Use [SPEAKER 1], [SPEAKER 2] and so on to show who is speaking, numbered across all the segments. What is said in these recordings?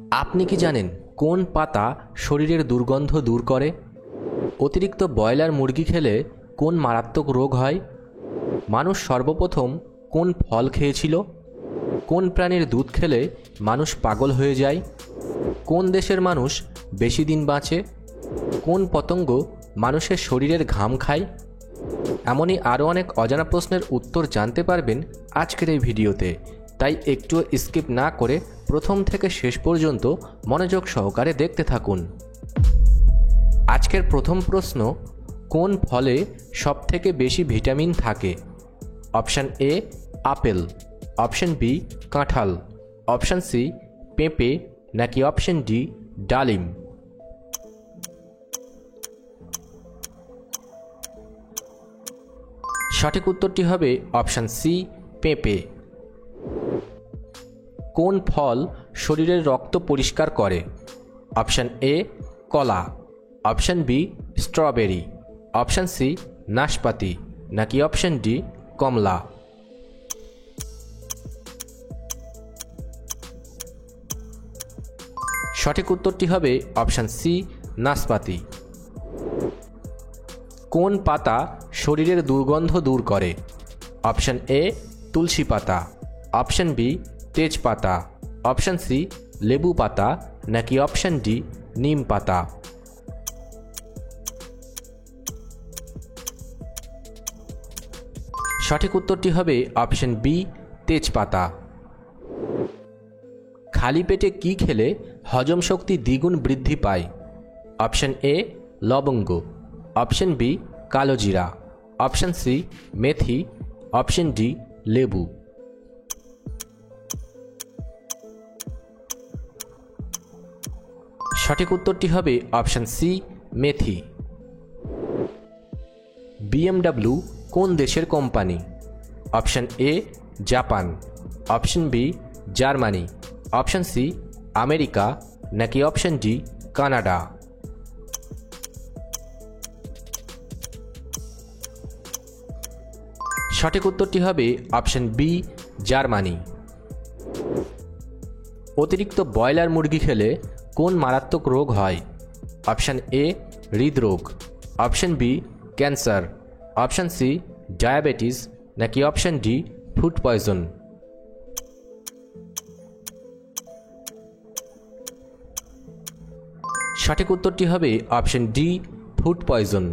[SPEAKER 1] আপনি কি জানেন কোন পাতা শরীরের দুর্গন্ধ দূর করে? অতিরিক্ত ব্রয়লার মুরগি খেলে কোন মারাত্মক রোগ হয়? মানুষ সর্বপ্রথম কোন ফল খেয়েছিল? কোন প্রাণীর দুধ খেলে মানুষ পাগল হয়ে যায়? কোন দেশের মানুষ বেশি দিন বাঁচে? কোন পতঙ্গ মানুষের শরীরের ঘাম খায়? এমনই আরও অনেক অজানা প্রশ্নের উত্তর জানতে পারবেন আজকের এই ভিডিওতে, তাই একটুও স্কিপ না করে প্রথম থেকে শেষ পর্যন্ত মনোযোগ সহকারে দেখতে থাকুন। আজকের প্রথম প্রশ্ন, কোন ফলে সবথেকে বেশি ভিটামিন থাকে? Option A apple, option B কাঁঠাল, অপশান সি পেঁপে, নাকি অপশান ডি ডালিম? সঠিক উত্তরটি হবে অপশান সি পেঁপে। কোন ফল শরীরের রক্ত পরিষ্কার করে? অপশান এ কলা, option B strawberry, option C নাশপাতি, নাকি অপশান ডি কমলা? সঠিক উত্তরটি হবে অপশান সি নাশপাতি। কোন পাতা শরীরের দুর্গন্ধ দূর করে? অপশান এ তুলসী পাতা, অপশান বি তেজপাতা, অপশান সি লেবু পাতা, নাকি অপশান ডি নিম পাতা? সঠিক উত্তরটি হবে অপশান বি তেজপাতা। খালি পেটে কি খেলে হজম শক্তি দ্বিগুণ বৃদ্ধি পায়? অপশান এ লবঙ্গ, অপশান বি কালোজিরা, অপশান সি মেথি, অপশান ডি লেবু? সঠিক উত্তরটি হবে অপশান সি মেথি। BMW কোন দেশের company? Option A Japan, option B Germany, option C America, নাকি অপশান ডি কানাডা? সঠিক উত্তরটি হবে অপশান বি জার্মানি। অতিরিক্ত ব্রয়লার মুরগি খেলে কোন মারাত্মক রোগ হয়? অপশান এ হৃদরোগ, option B cancer, option C diabetes, নাকি অপশান ডি ফুড পয়জন? সঠিক উত্তরটি হবে অপশান ডি ফুড পয়জন।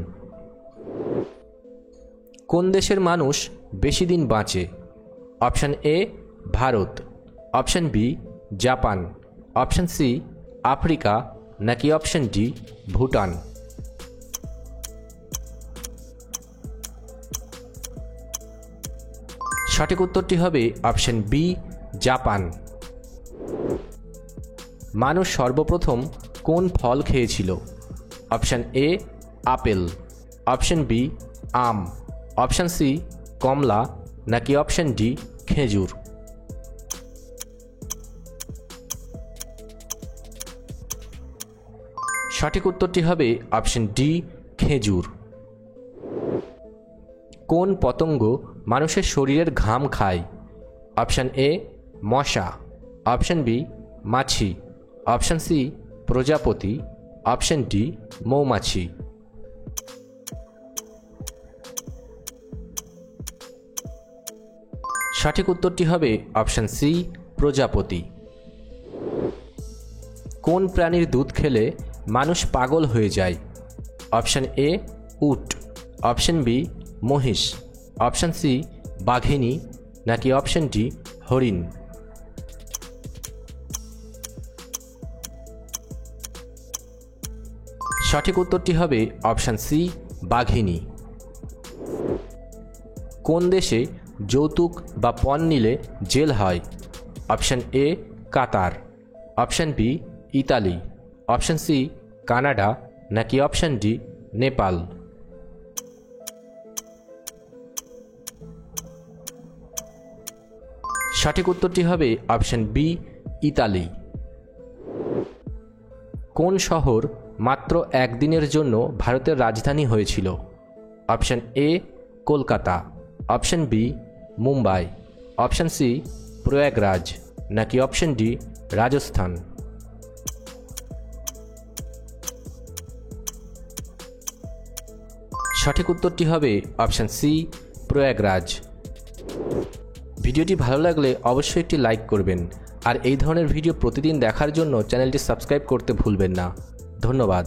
[SPEAKER 1] কোন দেশের মানুষ বেশি দিন বাঁচে? Option A Bharat, option B Japan, option C Africa, নাকি অপশান ডি ভুটান? সঠিক উত্তরটি হবে অপশান বি জাপান। মানুষ সর্বপ্রথম কোন ফল খেয়েছিল? Option A apple, option B আম, অপশান সি কমলা, নাকি অপশান ডি খেজুর? সঠিক উত্তরটি হবে অপশান ডি খেজুর। কোন পতঙ্গ মানুষের শরীরের ঘাম খায়? অপশান এ মশা, অপশান বি মাছি, অপশান সি প্রজাপতি, অপশান ডি মৌমাছি? সঠিক উত্তরটি হবে অপশান সি প্রজাপতি। কোন প্রাণীর দুধ খেলে মানুষ পাগল হয়ে যায়? অপশান এ উট, অপশান বি মহিষ, অপশান সি বাঘিনী, নাকি অপশান ডি হরিণ? সঠিক উত্তরটি হবে অপশান সি বাঘিনী। কোন দেশে যৌতুক বা পণ নিলে জেল হয়? Option A Qatar, option B Italy, option C Canada, নাকি অপশান ডি নেপাল? সঠিক উত্তরটি হবে অপশান বি ইতালি। কোন শহর মাত্র একদিনের জন্য ভারতের রাজধানী হয়েছিল? Option A Kolkata, option B Mumbai, option C Prayagraj, নাকি অপশান ডি রাজস্থান? সঠিক উত্তরটি হবে অপশান সি, প্রয়াগরাজ। ভিডিওটি ভালো লাগলে অবশ্যই একটি লাইক করবেন, আর এই ধরনের ভিডিও প্রতিদিন দেখার জন্য চ্যানেলটি সাবস্ক্রাইব করতে ভুলবেন না। ধন্যবাদ।